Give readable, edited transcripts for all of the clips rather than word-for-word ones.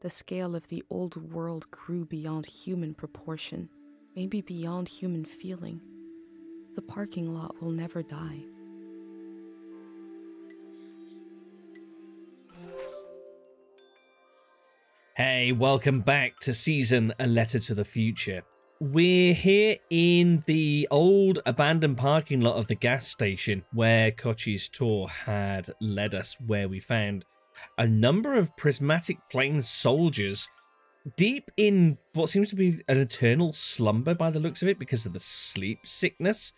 The scale of the old world grew beyond human proportion, maybe beyond human feeling. The parking lot will never die. Hey, welcome back to Season A Letter to the Future. We're here in the old abandoned parking lot of the gas station where Kochi's tour had led us, where we found a number of prismatic plane soldiers deep in what seems to be an eternal slumber by the looks of it because of the sleep sickness.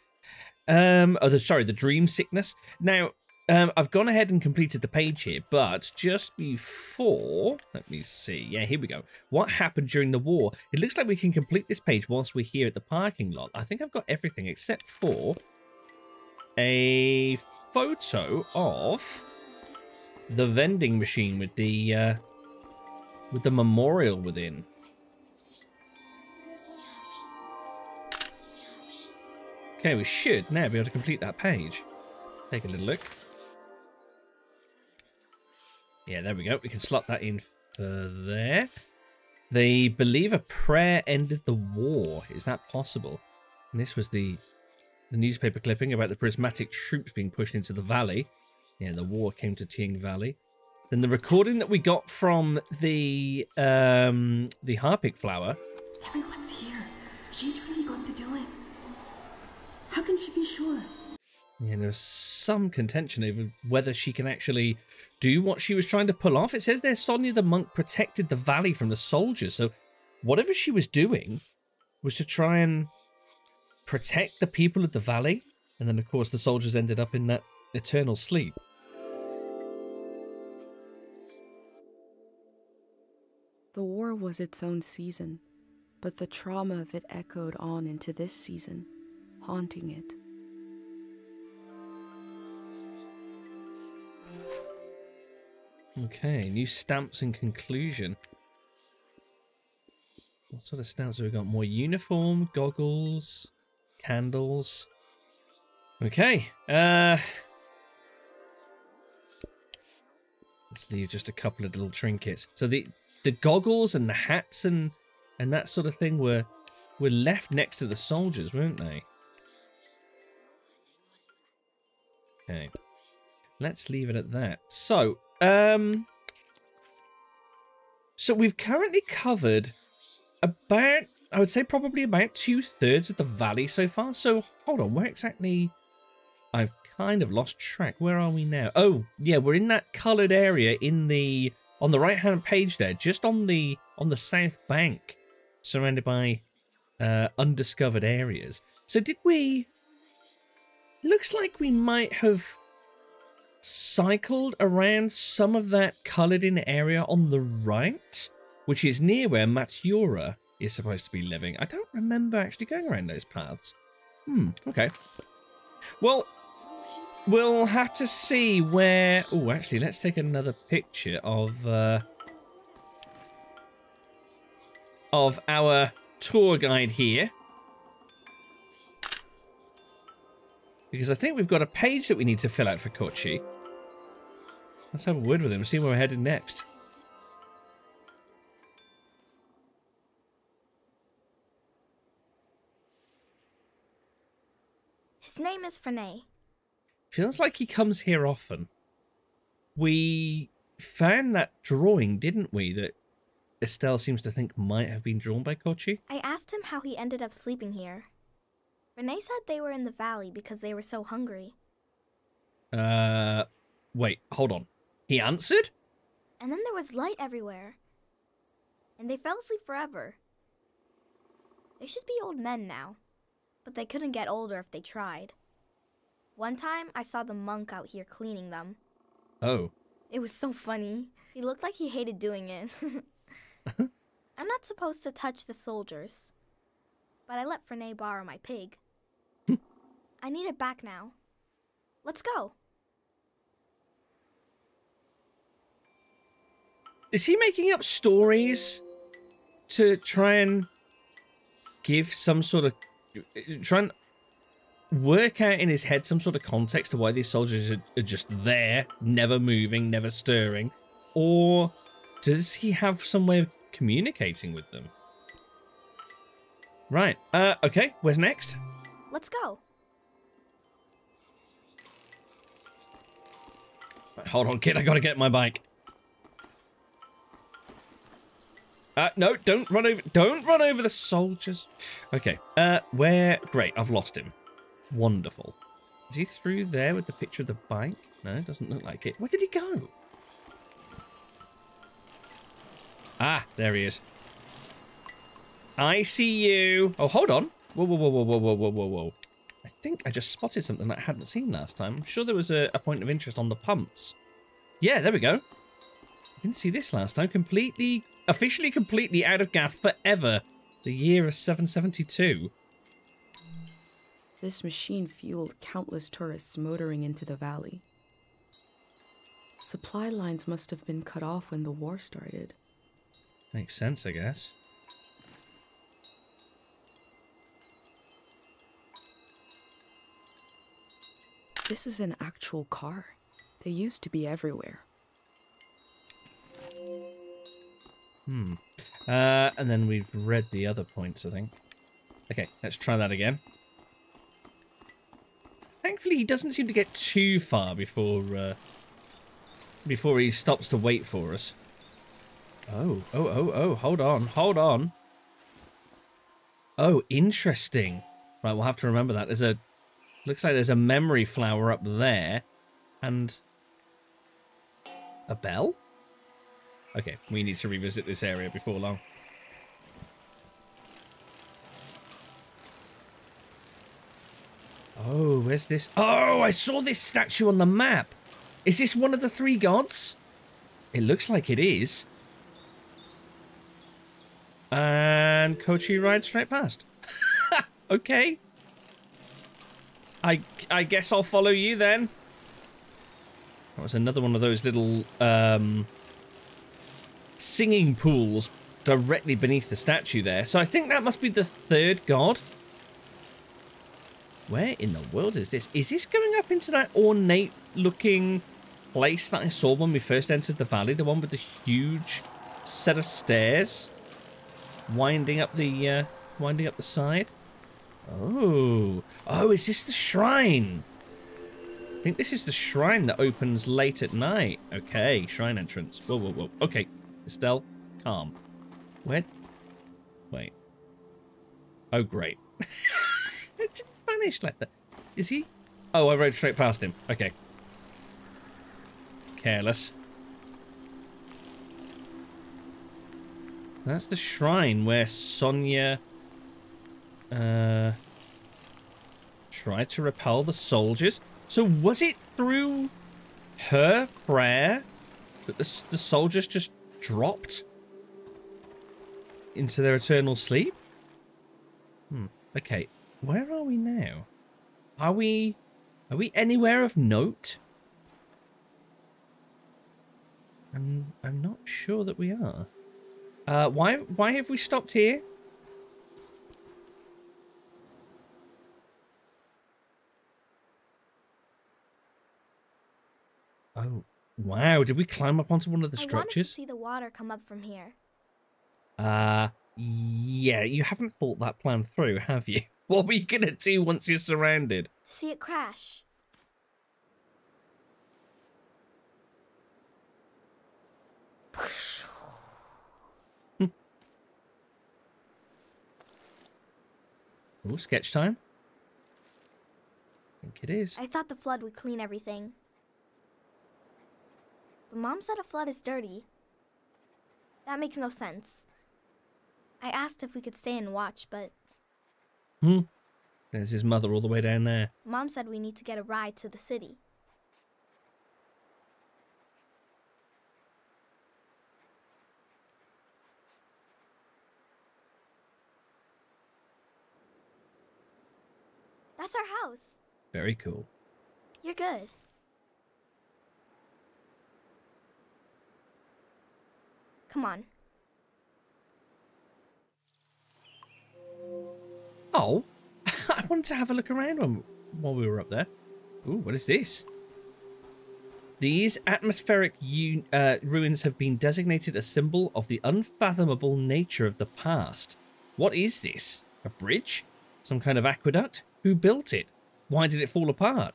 The dream sickness. Now, I've gone ahead and completed the page here, but just before, let me see. Yeah, here we go. What happened during the war? It looks like we can complete this page whilst we're here at the parking lot. I think I've got everything except for a photo of the vending machine with the memorial within. Okay, we should now be able to complete that page. Take a little look. Yeah, there we go. We can slot that in for there. They believe a prayer ended the war. Is that possible? And this was the newspaper clipping about the prismatic troops being pushed into the valley. Yeah, the war came to Tiang Valley. Then the recording that we got from the harpic flower. Everyone's here. She's really going to do it. How can she be sure? Yeah, there's some contention over whether she can actually do what she was trying to pull off. It says there Sonia the monk protected the valley from the soldiers. So whatever she was doing was to try and protect the people of the valley. And then, of course, the soldiers ended up in that eternal sleep. The war was its own season, but the trauma of it echoed on into this season, haunting it. Okay, new stamps in conclusion. What sort of stamps have we got? More uniform, goggles, candles. Okay, let's leave just a couple of little trinkets. So the goggles and the hats and that sort of thing were left next to the soldiers, weren't they? Okay, let's leave it at that. So we've currently covered about, I would say probably about 2/3 of the valley so far. So hold on, where exactly? I've kind of lost track. Where are we now? Oh, yeah, we're in that coloured area on the right-hand page there, just on the south bank, surrounded by undiscovered areas. So did we? Looks like we might have cycled around some of that coloured in area on the right, which is near where Matsura is supposed to be living. I don't remember actually going around those paths. Okay. Well, we'll have to see where... Oh, actually, let's take another picture of our tour guide here. Because I think we've got a page that we need to fill out for Kochi. Let's have a word with him and see where we're headed next. His name is Frenay. Feels like he comes here often. We found that drawing, didn't we, that Estelle seems to think might have been drawn by Kochi? I asked him how he ended up sleeping here. Renee said they were in the valley because they were so hungry. Wait, hold on. He answered? And then there was light everywhere. And they fell asleep forever. They should be old men now, but they couldn't get older if they tried. One time, I saw the monk out here cleaning them. Oh. It was so funny. He looked like he hated doing it. I'm not supposed to touch the soldiers, but I let Frenay borrow my pig. I need it back now. Let's go. Is he making up stories to try and give some sort of... try and work out in his head some sort of context to why these soldiers are just there, never moving, never stirring? Or does he have some way of communicating with them? Right. Okay. Where's next? Let's go. Right, hold on, kid. I gotta get my bike. No, don't run over the soldiers. Okay. Where? Great. I've lost him. Wonderful. Is he through there with the picture of the bike? No, it doesn't look like it. Where did he go? Ah, there he is. I see you. Oh, hold on. Whoa, whoa, whoa, whoa, whoa, whoa, whoa, whoa, whoa. I think I just spotted something that I hadn't seen last time. I'm sure there was a point of interest on the pumps. Yeah, there we go. Didn't see this last time. Officially completely out of gas forever. The year of 772. This machine fueled countless tourists motoring into the valley. Supply lines must have been cut off when the war started. Makes sense, I guess. This is an actual car. They used to be everywhere. And then we've read the other points, I think. Okay, let's try that again. Thankfully, he doesn't seem to get too far before he stops to wait for us. Oh, hold on. Oh, interesting. Right, we'll have to remember that. Looks like there's a memory flower up there. And a bell? Okay, we need to revisit this area before long. Oh, where's this? Oh, I saw this statue on the map. Is this one of the three gods? It looks like it is. And Kochi rides straight past. Okay. I guess I'll follow you then. That was another one of those little singing pools directly beneath the statue there. So I think that must be the third god. Where in the world is this? Is this going up into that ornate looking place that I saw when we first entered the valley? The one with the huge set of stairs winding up the side? Oh, is this the shrine? I think this is the shrine that opens late at night. Okay, shrine entrance. Whoa. Okay, Estelle, calm. Where? Wait. Oh, great. It just vanished like that. Is he? Oh, I rode straight past him. Okay. Careless. That's the shrine where Sonia tried to repel the soldiers. So was it through her prayer that the soldiers just dropped into their eternal sleep? Okay, where are we now? Are we anywhere of note? I'm not sure that we are. Why have we stopped here? Oh, wow. Did we climb up onto one of the structures? I wanted to see the water come up from here. Yeah, you haven't thought that plan through, have you? What were you going to do once you're surrounded? See it crash. Oh, sketch time? I think it is. I thought the flood would clean everything. But Mom said a flood is dirty. That makes no sense. I asked if we could stay and watch, but... There's his mother all the way down there. Mom said we need to get a ride to the city. That's our house. Very cool. You're good. Come on. Oh, I wanted to have a look around while we were up there. Ooh, what is this? These atmospheric ruins have been designated a symbol of the unfathomable nature of the past. What is this? A bridge? Some kind of aqueduct? Who built it? Why did it fall apart?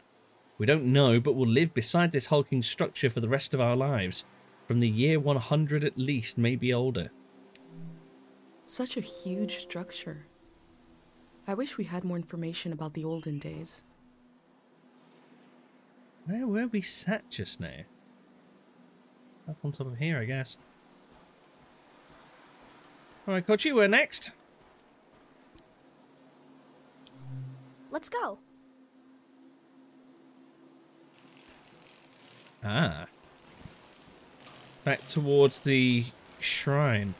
We don't know, but we'll live beside this hulking structure for the rest of our lives. From the year 100 at least, maybe older. Such a huge structure. I wish we had more information about the olden days. Where were we sat just now? Up on top of here, I guess. Alright, Kochi, we're next. Let's go. Ah. Back towards the shrine.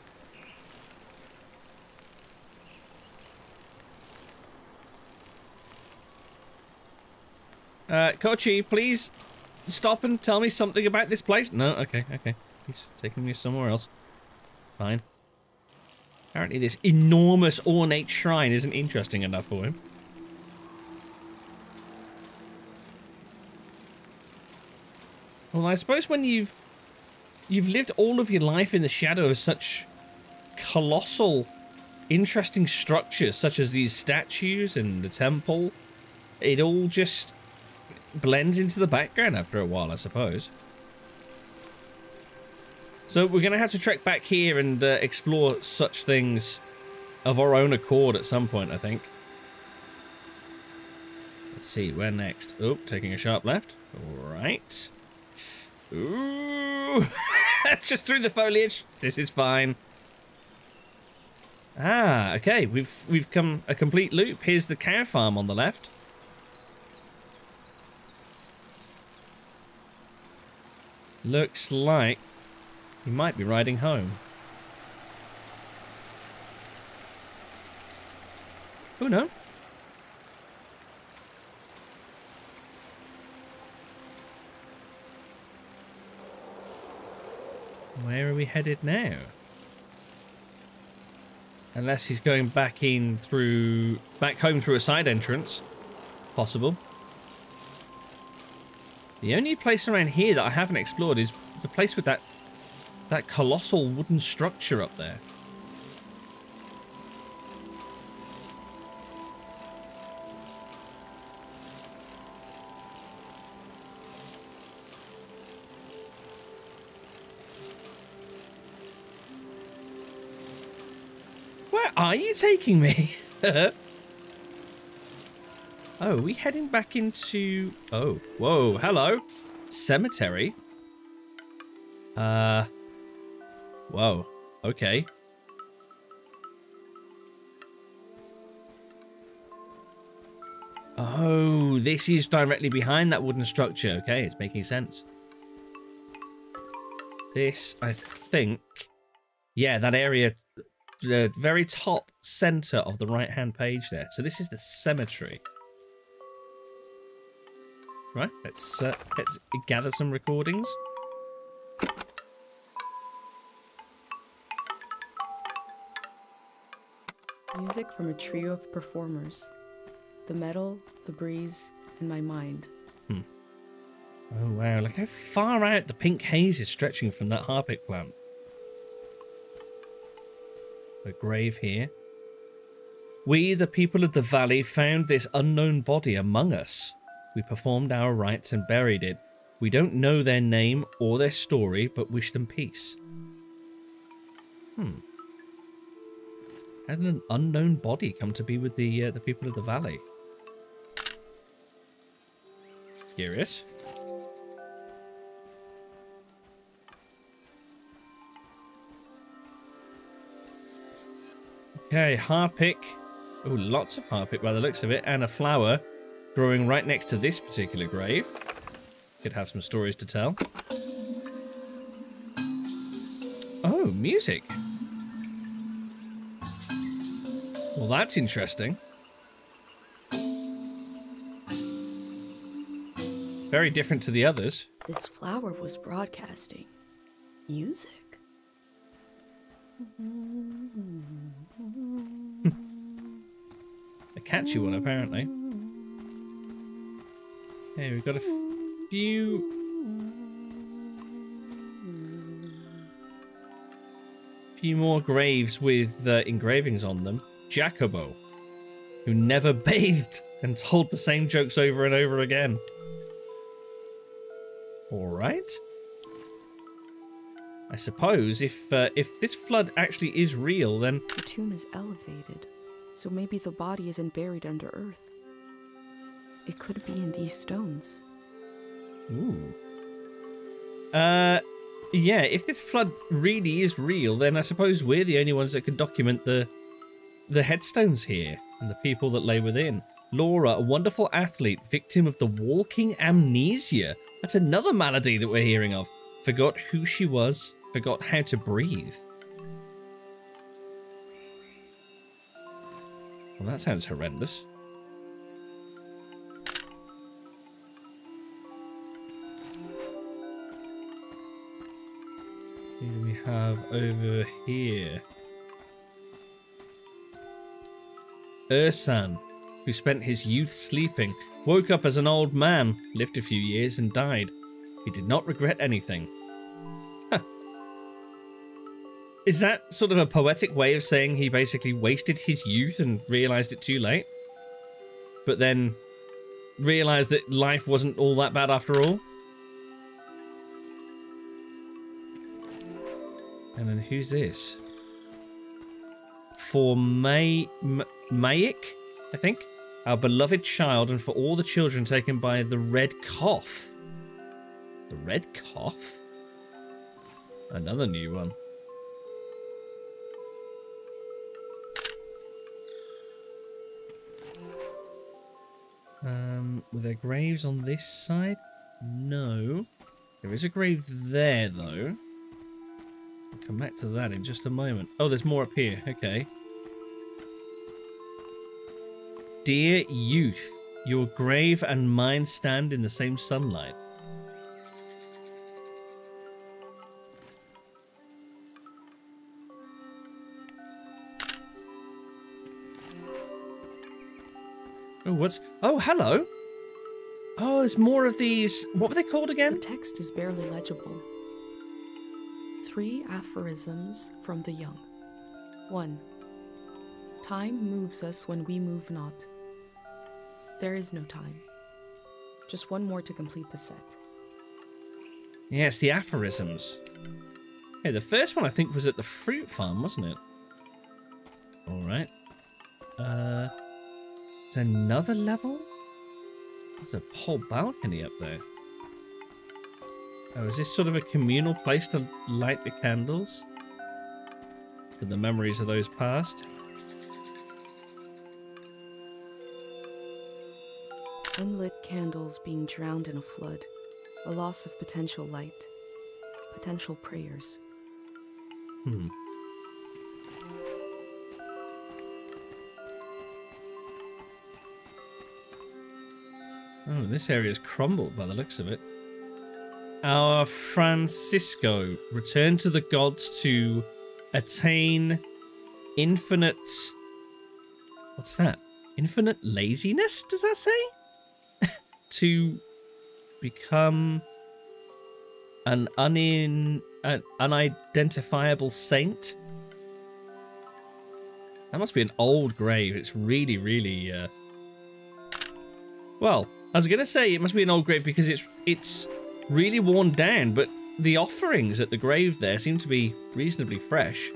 Kochi, please stop and tell me something about this place. No, okay. He's taking me somewhere else. Fine. Apparently this enormous ornate shrine isn't interesting enough for him. Well, I suppose when you've lived all of your life in the shadow of such colossal, interesting structures, such as these statues and the temple, it all just blends into the background after a while, I suppose. So we're going to have to trek back here and explore such things of our own accord at some point, I think. Let's see, where next? Oh, taking a sharp left. All right. Ooh, just through the foliage. This is fine. Ah, okay. We've come a complete loop. Here's the cow farm on the left. Looks like he might be riding home. Oh no. Where are we headed now? Unless he's going back home through a side entrance. Possible. The only place around here that I haven't explored is the place with that colossal wooden structure up there. Where are you taking me? Oh, are we heading back into... Oh, whoa, hello. Cemetery? Whoa, okay. Oh, this is directly behind that wooden structure. Okay, it's making sense. This, I think... Yeah, that area, the very top center of the right-hand page there. So this is the cemetery. Right, let's gather some recordings. Music from a trio of performers. The metal, the breeze, and my mind. Oh wow, look how far out the pink haze is stretching from that harpic plant. A grave here. We, the people of the valley, found this unknown body among us. We performed our rites and buried it. We don't know their name or their story, but wish them peace. How did an unknown body come to be with the people of the valley? Curious. Okay, harpic. Oh, lots of harpic by the looks of it, and a flower growing right next to this particular grave. Could have some stories to tell. Oh, music. Well, that's interesting. Very different to the others. This flower was broadcasting music. A catchy one, apparently. Hey, we've got a few few more graves with engravings on them. Jacobo, who never bathed and told the same jokes over and over again. All right. I suppose if this flood actually is real, then The tomb is elevated, so maybe the body isn't buried under earth. It could be in these stones. ooh. Yeah, if this flood really is real, then I suppose we're the only ones that can document the headstones here and the people that lay within. Laura, a wonderful athlete, victim of the walking amnesia. That's another malady that we're hearing of. Forgot who she was, forgot how to breathe. Well, that sounds horrendous. Who do we have over here? Ursan, who spent his youth sleeping, woke up as an old man, lived a few years and died. He did not regret anything. Huh. Is that sort of a poetic way of saying he basically wasted his youth and realized it too late? But then realized that life wasn't all that bad after all? And then who's this? For Mayik, I think? Our beloved child, and for all the children taken by the Red Cough. The Red Cough? Another new one. Were there graves on this side? No. There is a grave there, though. I'll come back to that in just a moment. Oh, there's more up here. Okay. Dear youth, your grave and mine stand in the same sunlight. Oh, what's... Oh, hello. Oh, there's more of these... What were they called again? The text is barely legible. 3 aphorisms from the young. 1. Time moves us when we move not. There is no time. Just one more to complete the set. Yes, the aphorisms. Hey, the first one I think was at the fruit farm, wasn't it? Alright. There's another level? There's a whole balcony up there. Oh, is this sort of a communal place to light the candles? For the memories of those past? Unlit candles being drowned in a flood. A loss of potential light. Potential prayers. Hmm. Oh, this area's crumbled by the looks of it. Our Francisco returned to the gods to attain infinite... What's that? Infinite laziness, does that say? To become an unidentifiable saint? That must be an old grave. It's really, really... Well, I was going to say it must be an old grave because it's really worn down, but the offerings at the grave there seem to be reasonably fresh.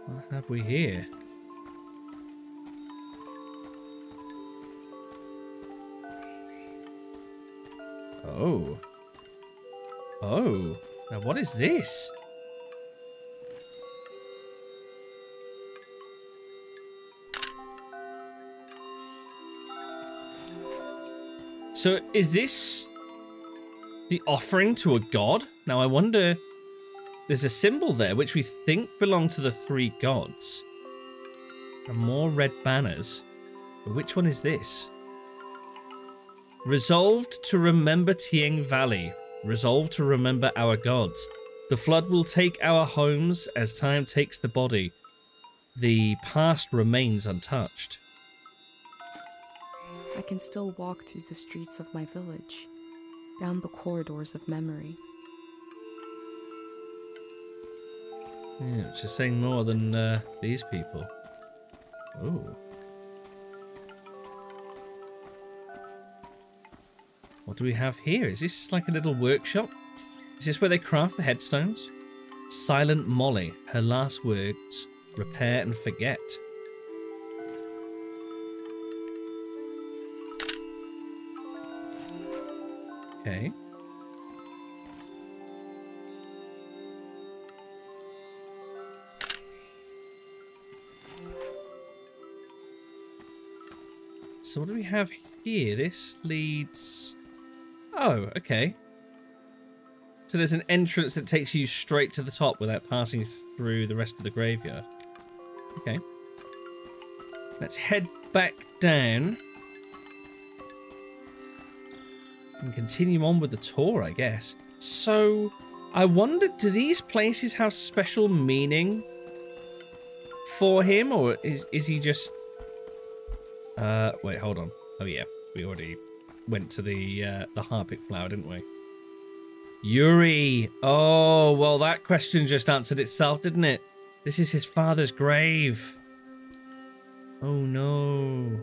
What have we here? Oh. Oh. Now what is this? So is this the offering to a god? Now I wonder, there's a symbol there which we think belonged to the 3 gods. And more red banners. But which one is this? Resolved to remember Tieng Valley. Resolved to remember our gods. The flood will take our homes as time takes the body. The past remains untouched. I can still walk through the streets of my village. down the corridors of memory. Yeah, which is saying more than these people. Oh. What do we have here? Is this like a little workshop? Is this where they craft the headstones? Silent Molly. Her last words, repair and forget. Okay. So what do we have here? This leads... Oh, okay. So there's an entrance that takes you straight to the top without passing through the rest of the graveyard. Okay. Let's head back down. And continue on with the tour, I guess. So, I wonder, do these places have special meaning for him? Or is he just... wait, hold on. Oh yeah, we already went to the Harpic flower, didn't we? Yuri! Oh, well, that question just answered itself, didn't it? This is his father's grave. Oh no.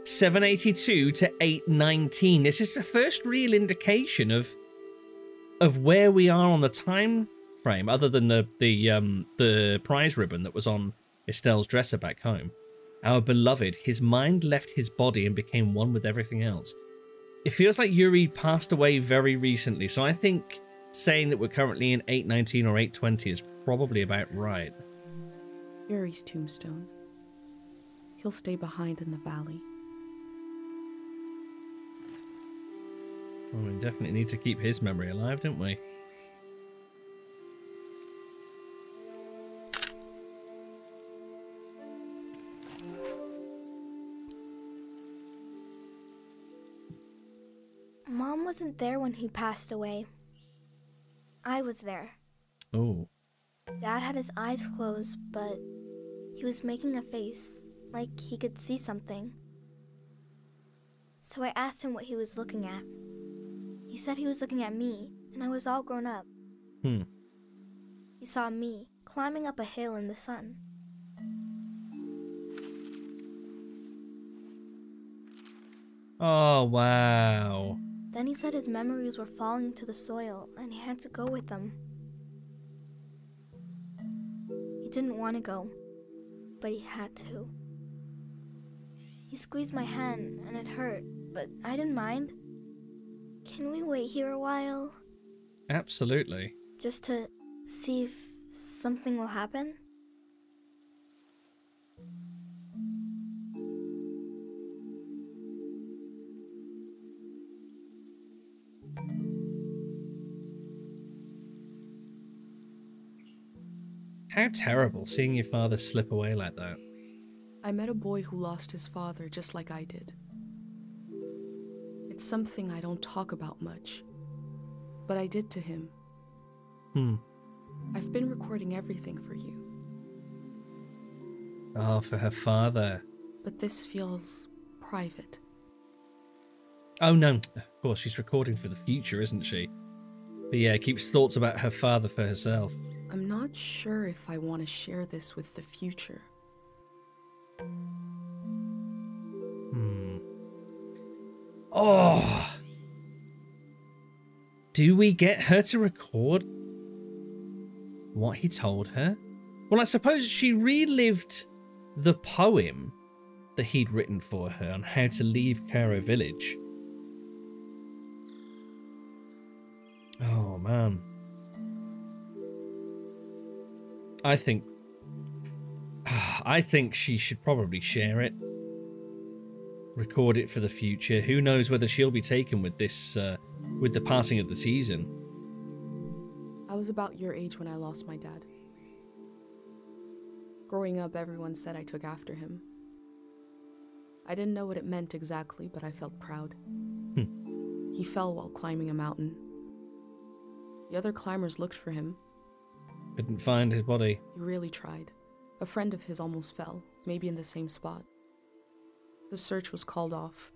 782 to 819. This is the first real indication of where we are on the time frame, other than the prize ribbon that was on Estelle's dresser back home. Our beloved, his mind left his body and became one with everything else. It feels like Yuri passed away very recently, so I think saying that we're currently in 819 or 820 is probably about right. Yuri's tombstone. He'll stay behind in the valley. Well, we definitely need to keep his memory alive, don't we? Mom wasn't there when he passed away. I was there. Oh. Dad had his eyes closed, but he was making a face, like he could see something. So I asked him what he was looking at. He said he was looking at me, and I was all grown up. He saw me climbing up a hill in the sun. Oh, wow. Then he said his memories were falling to the soil, and he had to go with them. He didn't want to go, but he had to. He squeezed my hand, and it hurt, but I didn't mind. Can we wait here a while? Absolutely. Just to see if something will happen? How terrible seeing your father slip away like that. I met a boy who lost his father just like I did. It's something I don't talk about much, but I did to him. I've been recording everything for you. Oh, for her father. But this feels private. Oh no, of course she's recording for the future, isn't she? But yeah, keeps thoughts about her father for herself. I'm not sure if I want to share this with the future. Oh. Do we get her to record what he told her? Well, I suppose she relived the poem that he'd written for her on how to leave Cairo Village. Oh, man. I think she should probably share it. Record it for the future. Who knows whether she'll be taken with this, with the passing of the season. I was about your age when I lost my dad. Growing up, everyone said I took after him. I didn't know what it meant exactly, but I felt proud. He fell while climbing a mountain. The other climbers looked for him. Couldn't find his body. He really tried. A friend of his almost fell, maybe in the same spot. The search was called off.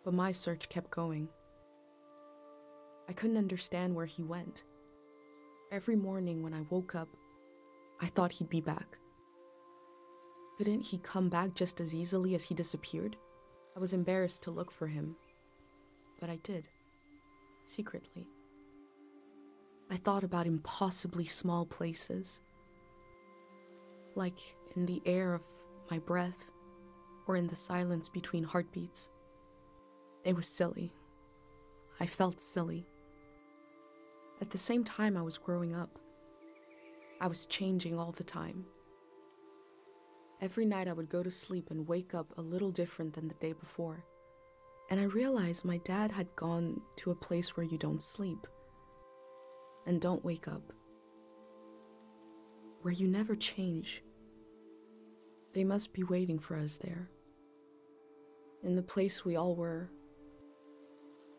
But my search kept going. I couldn't understand where he went. Every morning when I woke up, I thought he'd be back. Couldn't he come back just as easily as he disappeared? I was embarrassed to look for him, but I did, secretly. I thought about impossibly small places, like in the air of my breath or in the silence between heartbeats. It was silly. I felt silly. At the same time, I was growing up. I was changing all the time. Every night I would go to sleep and wake up a little different than the day before. And I realized my dad had gone to a place where you don't sleep and don't wake up, where you never change. They must be waiting for us there, in the place we all were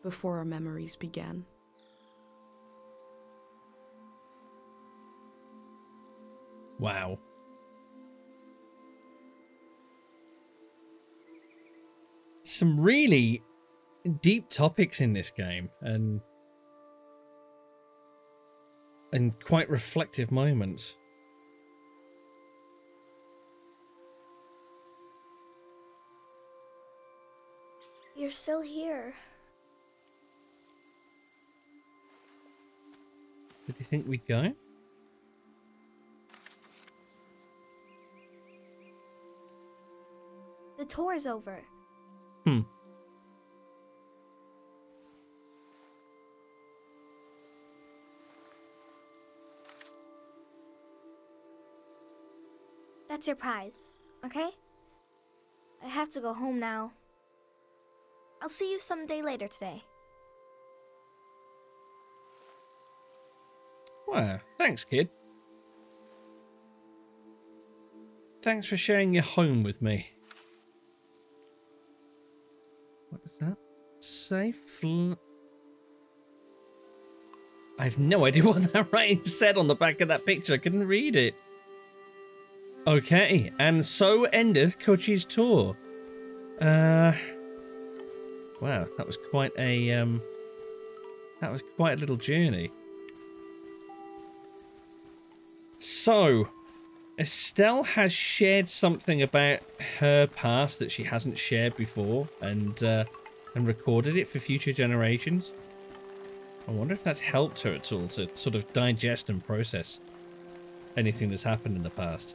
before our memories began. Wow. Some really deep topics in this game and quite reflective moments. You're still here. Did you think we'd go? The tour's over. That's your prize, okay? I have to go home now. I'll see you someday later today. Wow, thanks, kid. Thanks for sharing your home with me. What does that say? I have no idea what that writing said on the back of that picture. I couldn't read it. Okay, and so endeth Kochi's tour. Wow, that was quite a little journey. So, Estelle has shared something about her past that she hasn't shared before, and recorded it for future generations. I wonder if that's helped her at all to sort of digest and process anything that's happened in the past.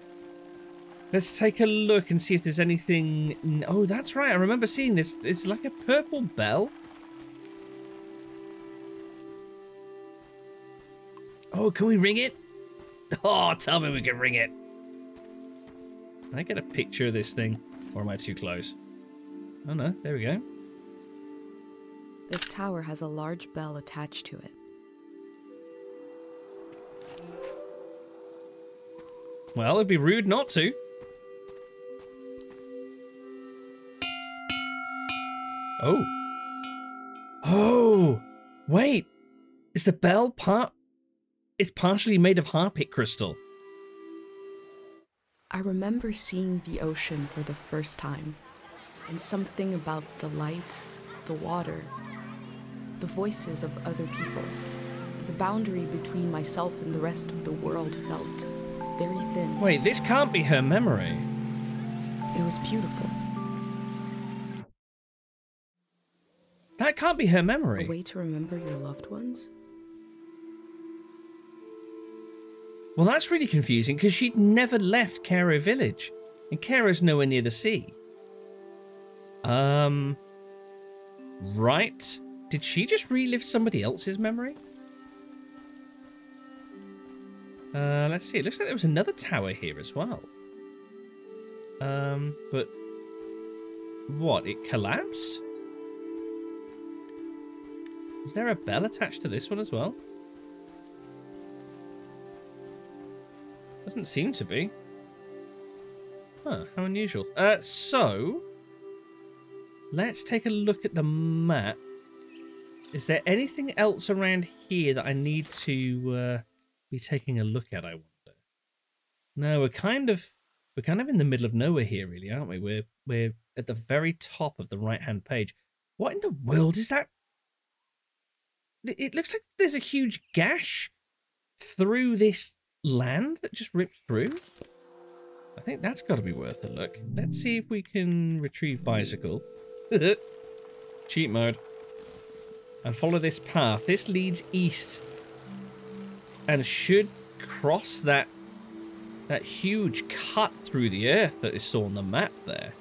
Let's take a look and see if there's anything... Oh, that's right. I remember seeing this. It's like a purple bell. Oh, can we ring it? Oh, tell me we can ring it. Can I get a picture of this thing? Or am I too close? Oh, no. There we go. This tower has a large bell attached to it. Well, it'd be rude not to. Oh. Oh. Wait. Is the bell It's partially made of harpic crystal. I remember seeing the ocean for the first time, and something about the light, the water, the voices of other people. The boundary between myself and the rest of the world felt very thin. Wait, this can't be her memory. It was beautiful. That can't be her memory. A way to remember your loved ones? Well, that's really confusing because she'd never left Cairo village, and Cairo's nowhere near the sea. Right. Did she just relive somebody else's memory? Let's see. It looks like there was another tower here as well. But what? It collapsed? Is there a bell attached to this one as well? Doesn't seem to be. Huh, how unusual. So, let's take a look at the map. Is there anything else around here that I need to be taking a look at, I wonder? No, we're kind of in the middle of nowhere here, really, aren't we? We're at the very top of the right-hand page. What in the world is that? it looks like there's a huge gash through this land that just ripped through. I think that's got to be worth a look. Let's see if we can retrieve bicycle. Cheat mode. And follow this path. This leads east and should cross that huge cut through the earth that is saw on the map there.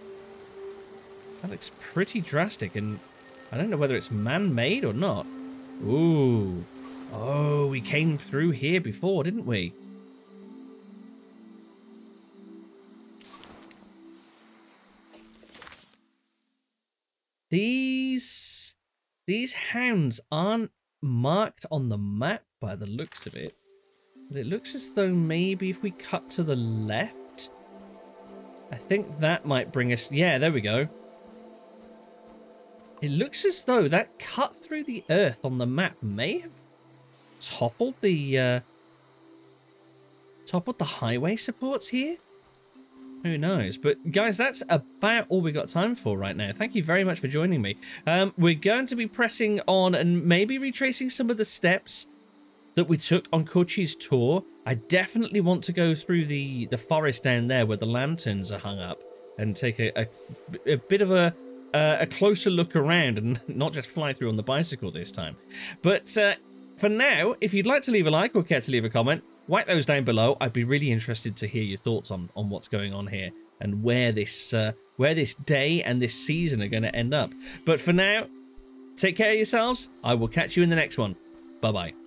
That looks pretty drastic, and I don't know whether it's man-made or not. Ooh. Oh, we came through here before, didn't we? These hounds aren't marked on the map by the looks of it. But it looks as though maybe if we cut to the left, I think that might bring us... Yeah, there we go. It looks as though that cut through the earth on the map may have toppled the highway supports here. Who knows? But guys, that's about all we got time for right now. Thank you very much for joining me. We're going to be pressing on and maybe retracing some of the steps that we took on Kochi's tour. I definitely want to go through the forest down there where the lanterns are hung up and take a bit of a closer look around and not just fly through on the bicycle this time. But for now, if you'd like to leave a like or care to leave a comment, whack those down below. I'd be really interested to hear your thoughts on what's going on here and where this day and this season are going to end up. But for now, take care of yourselves. I will catch you in the next one. Bye-bye.